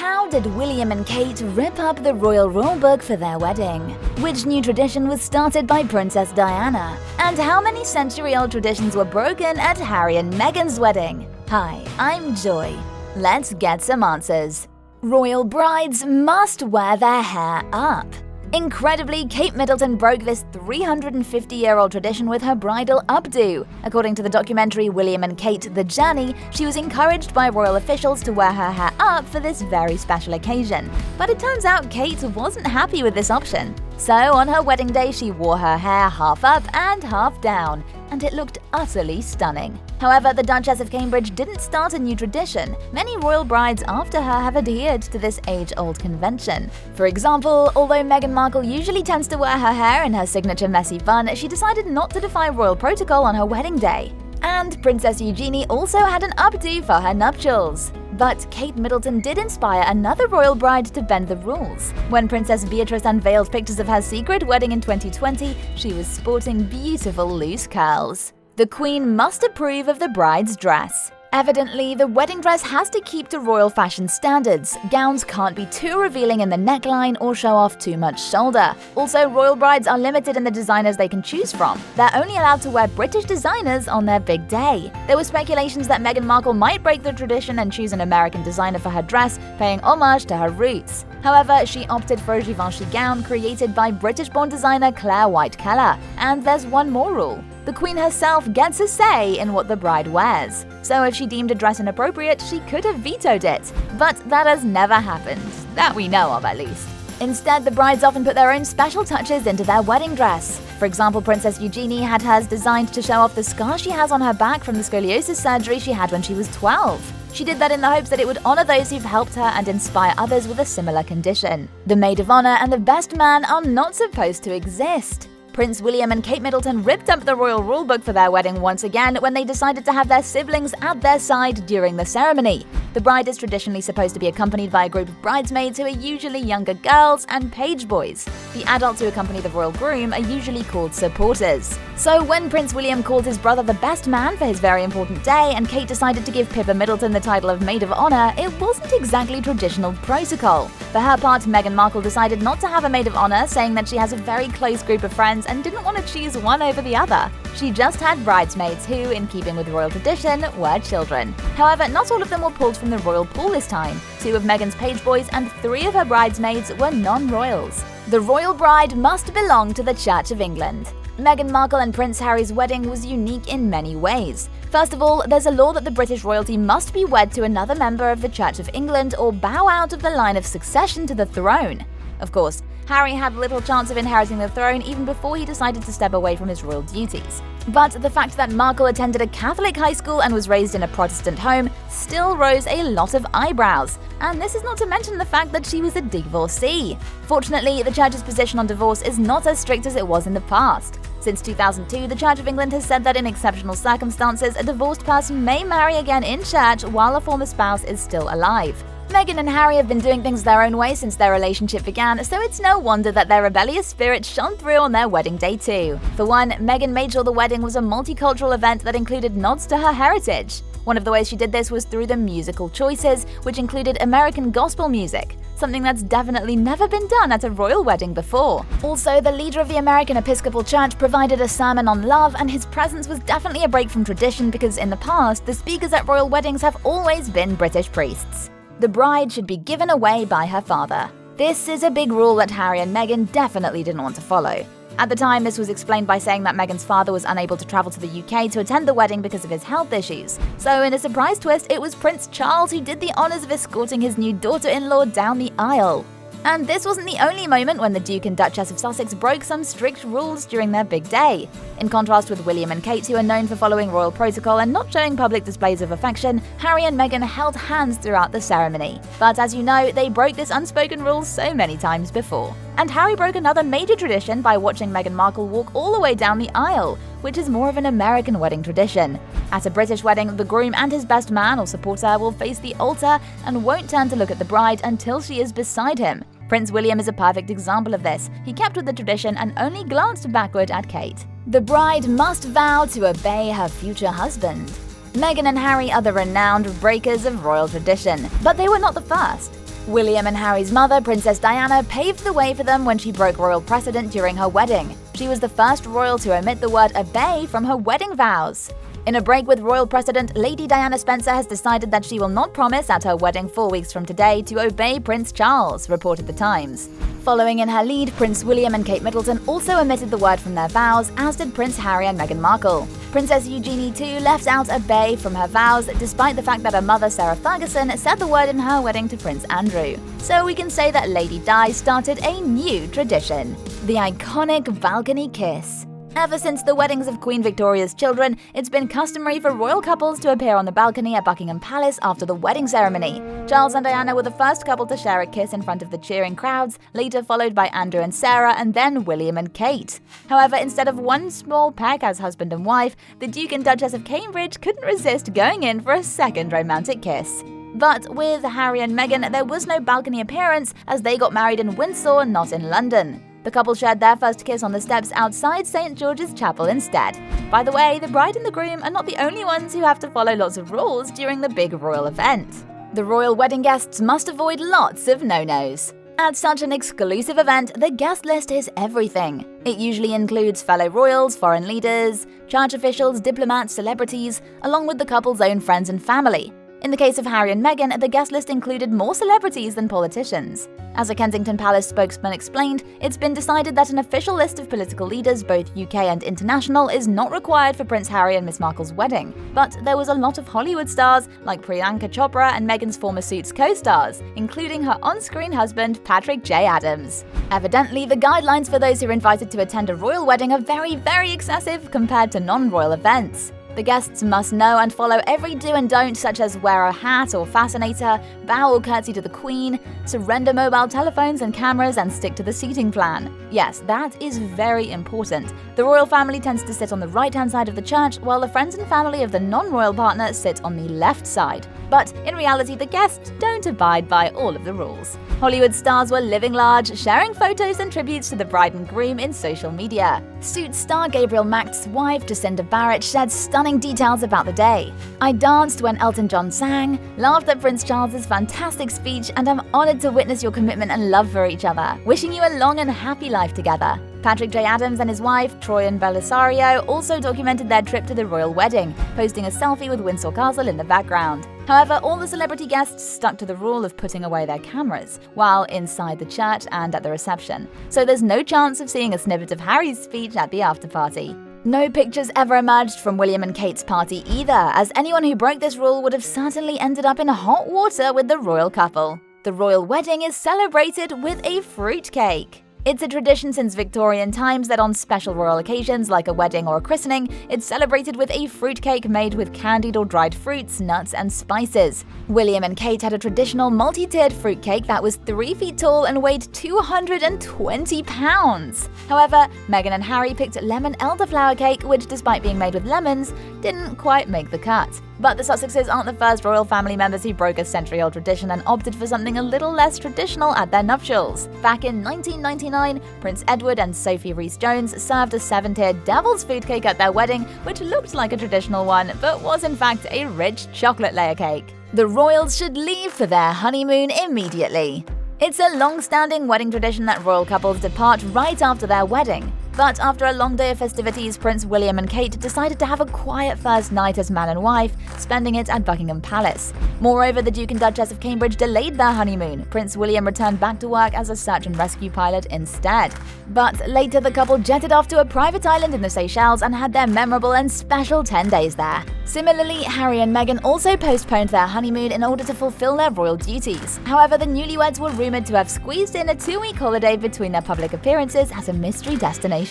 How did William and Kate rip up the royal rulebook for their wedding? Which new tradition was started by Princess Diana? And how many century-old traditions were broken at Harry and Meghan's wedding? Hi, I'm Joy. Let's get some answers. Royal brides must wear their hair up. Incredibly, Kate Middleton broke this 350-year-old tradition with her bridal updo. According to the documentary William and Kate: The Journey, she was encouraged by royal officials to wear her hair up for this very special occasion. But it turns out Kate wasn't happy with this option. So on her wedding day, she wore her hair half up and half down, and it looked utterly stunning. However, the Duchess of Cambridge didn't start a new tradition. Many royal brides after her have adhered to this age-old convention. For example, although Meghan Markle usually tends to wear her hair in her signature messy bun, she decided not to defy royal protocol on her wedding day. And Princess Eugenie also had an updo for her nuptials. But Kate Middleton did inspire another royal bride to bend the rules. When Princess Beatrice unveiled pictures of her secret wedding in 2020, she was sporting beautiful loose curls. The Queen must approve of the bride's dress. Evidently, the wedding dress has to keep to royal fashion standards. Gowns can't be too revealing in the neckline or show off too much shoulder. Also, royal brides are limited in the designers they can choose from. They're only allowed to wear British designers on their big day. There were speculations that Meghan Markle might break the tradition and choose an American designer for her dress, paying homage to her roots. However, she opted for a Givenchy gown created by British-born designer Claire White-Keller. And there's one more rule. The Queen herself gets a say in what the bride wears. So if she deemed a dress inappropriate, she could have vetoed it. But that has never happened, that we know of at least. Instead, the brides often put their own special touches into their wedding dress. For example, Princess Eugenie had hers designed to show off the scar she has on her back from the scoliosis surgery she had when she was 12. She did that in the hopes that it would honor those who've helped her and inspire others with a similar condition. The maid of honor and the best man are not supposed to exist. Prince William and Kate Middleton ripped up the royal rulebook for their wedding once again when they decided to have their siblings at their side during the ceremony. The bride is traditionally supposed to be accompanied by a group of bridesmaids who are usually younger girls and page boys. The adults who accompany the royal groom are usually called supporters. So when Prince William called his brother the best man for his very important day and Kate decided to give Pippa Middleton the title of maid of honor, it wasn't exactly traditional protocol. For her part, Meghan Markle decided not to have a maid of honor, saying that she has a very close group of friends and didn't want to choose one over the other. She just had bridesmaids who, in keeping with royal tradition, were children. However, not all of them were pulled from the royal pool this time. 2 of Meghan's page boys and 3 of her bridesmaids were non-royals. The royal bride must belong to the Church of England. Meghan Markle and Prince Harry's wedding was unique in many ways. First of all, there's a law that the British royalty must be wed to another member of the Church of England or bow out of the line of succession to the throne. Of course, Harry had little chance of inheriting the throne even before he decided to step away from his royal duties. But the fact that Markle attended a Catholic high school and was raised in a Protestant home still rose a lot of eyebrows. And this is not to mention the fact that she was a divorcee. Fortunately, the Church's position on divorce is not as strict as it was in the past. Since 2002, the Church of England has said that in exceptional circumstances, a divorced person may marry again in church while a former spouse is still alive. Meghan and Harry have been doing things their own way since their relationship began, so it's no wonder that their rebellious spirit shone through on their wedding day too. For one, Meghan made sure the wedding was a multicultural event that included nods to her heritage. One of the ways she did this was through the musical choices, which included American gospel music, something that's definitely never been done at a royal wedding before. Also, the leader of the American Episcopal Church provided a sermon on love, and his presence was definitely a break from tradition because in the past, the speakers at royal weddings have always been British priests. The bride should be given away by her father. This is a big rule that Harry and Meghan definitely didn't want to follow. At the time, this was explained by saying that Meghan's father was unable to travel to the UK to attend the wedding because of his health issues. So in a surprise twist, it was Prince Charles who did the honors of escorting his new daughter-in-law down the aisle. And this wasn't the only moment when the Duke and Duchess of Sussex broke some strict rules during their big day. In contrast with William and Kate, who are known for following royal protocol and not showing public displays of affection, Harry and Meghan held hands throughout the ceremony. But as you know, they broke this unspoken rule so many times before. And Harry broke another major tradition by watching Meghan Markle walk all the way down the aisle, which is more of an American wedding tradition. At a British wedding, the groom and his best man or supporter will face the altar and won't turn to look at the bride until she is beside him. Prince William is a perfect example of this. He kept with the tradition and only glanced backward at Kate. The bride must vow to obey her future husband. Meghan and Harry are the renowned breakers of royal tradition, but they were not the first. William and Harry's mother, Princess Diana, paved the way for them when she broke royal precedent during her wedding. She was the first royal to omit the word obey from her wedding vows. In a break with royal precedent, Lady Diana Spencer has decided that she will not promise at her wedding 4 weeks from today to obey Prince Charles, reported The Times. Following in her lead, Prince William and Kate Middleton also omitted the word from their vows, as did Prince Harry and Meghan Markle. Princess Eugenie too left out obey from her vows, despite the fact that her mother Sarah Ferguson said the word in her wedding to Prince Andrew. So we can say that Lady Di started a new tradition: the iconic balcony kiss. Ever since the weddings of Queen Victoria's children, it's been customary for royal couples to appear on the balcony at Buckingham Palace after the wedding ceremony. Charles and Diana were the first couple to share a kiss in front of the cheering crowds, later followed by Andrew and Sarah, and then William and Kate. However, instead of one small peck as husband and wife, the Duke and Duchess of Cambridge couldn't resist going in for a second romantic kiss. But with Harry and Meghan, there was no balcony appearance, as they got married in Windsor, not in London. The couple shared their first kiss on the steps outside St. George's Chapel instead. By the way, the bride and the groom are not the only ones who have to follow lots of rules during the big royal event. The royal wedding guests must avoid lots of no-nos. At such an exclusive event, the guest list is everything. It usually includes fellow royals, foreign leaders, church officials, diplomats, celebrities, along with the couple's own friends and family. In the case of Harry and Meghan, the guest list included more celebrities than politicians. As a Kensington Palace spokesman explained, it's been decided that an official list of political leaders, both UK and international, is not required for Prince Harry and Miss Markle's wedding. But there was a lot of Hollywood stars, like Priyanka Chopra and Meghan's former Suits co-stars, including her on-screen husband, Patrick J. Adams. Evidently, the guidelines for those who are invited to attend a royal wedding are very, very excessive compared to non-royal events. The guests must know and follow every do and don't, such as wear a hat or fascinator, bow or curtsy to the Queen, surrender mobile telephones and cameras, and stick to the seating plan. Yes, that is very important. The royal family tends to sit on the right-hand side of the church, while the friends and family of the non-royal partner sit on the left side. But in reality, the guests don't abide by all of the rules. Hollywood stars were living large, sharing photos and tributes to the bride and groom in social media. Suits star Gabriel Macht's wife, Jacinda Barrett, shared stunning details about the day. "I danced when Elton John sang, laughed at Prince Charles's fantastic speech, and I'm honored to witness your commitment and love for each other. Wishing you a long and happy life together." Patrick J. Adams and his wife, Troyan Bellisario, also documented their trip to the royal wedding, posting a selfie with Windsor Castle in the background. However, all the celebrity guests stuck to the rule of putting away their cameras, while inside the church and at the reception, so there's no chance of seeing a snippet of Harry's speech at the after-party. No pictures ever emerged from William and Kate's party either, as anyone who broke this rule would have certainly ended up in hot water with the royal couple. The royal wedding is celebrated with a fruitcake. It's a tradition since Victorian times that on special royal occasions like a wedding or a christening, it's celebrated with a fruitcake made with candied or dried fruits, nuts, and spices. William and Kate had a traditional multi-tiered fruitcake that was 3 feet tall and weighed 220 pounds. However, Meghan and Harry picked lemon elderflower cake, which, despite being made with lemons, didn't quite make the cut. But the Sussexes aren't the first royal family members who broke a century-old tradition and opted for something a little less traditional at their nuptials. Back in 1999, Prince Edward and Sophie Rhys-Jones served a 7-tiered devil's food cake at their wedding, which looked like a traditional one, but was in fact a rich chocolate layer cake. The royals should leave for their honeymoon immediately. It's a long-standing wedding tradition that royal couples depart right after their wedding. But after a long day of festivities, Prince William and Kate decided to have a quiet first night as man and wife, spending it at Buckingham Palace. Moreover, the Duke and Duchess of Cambridge delayed their honeymoon. Prince William returned back to work as a search and rescue pilot instead. But later, the couple jetted off to a private island in the Seychelles and had their memorable and special 10 days there. Similarly, Harry and Meghan also postponed their honeymoon in order to fulfill their royal duties. However, the newlyweds were rumored to have squeezed in a 2-week holiday between their public appearances at a mystery destination.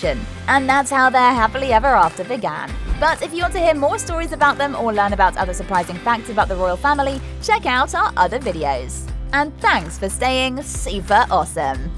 And that's how their happily ever after began. But if you want to hear more stories about them or learn about other surprising facts about the royal family, check out our other videos. And thanks for staying super awesome!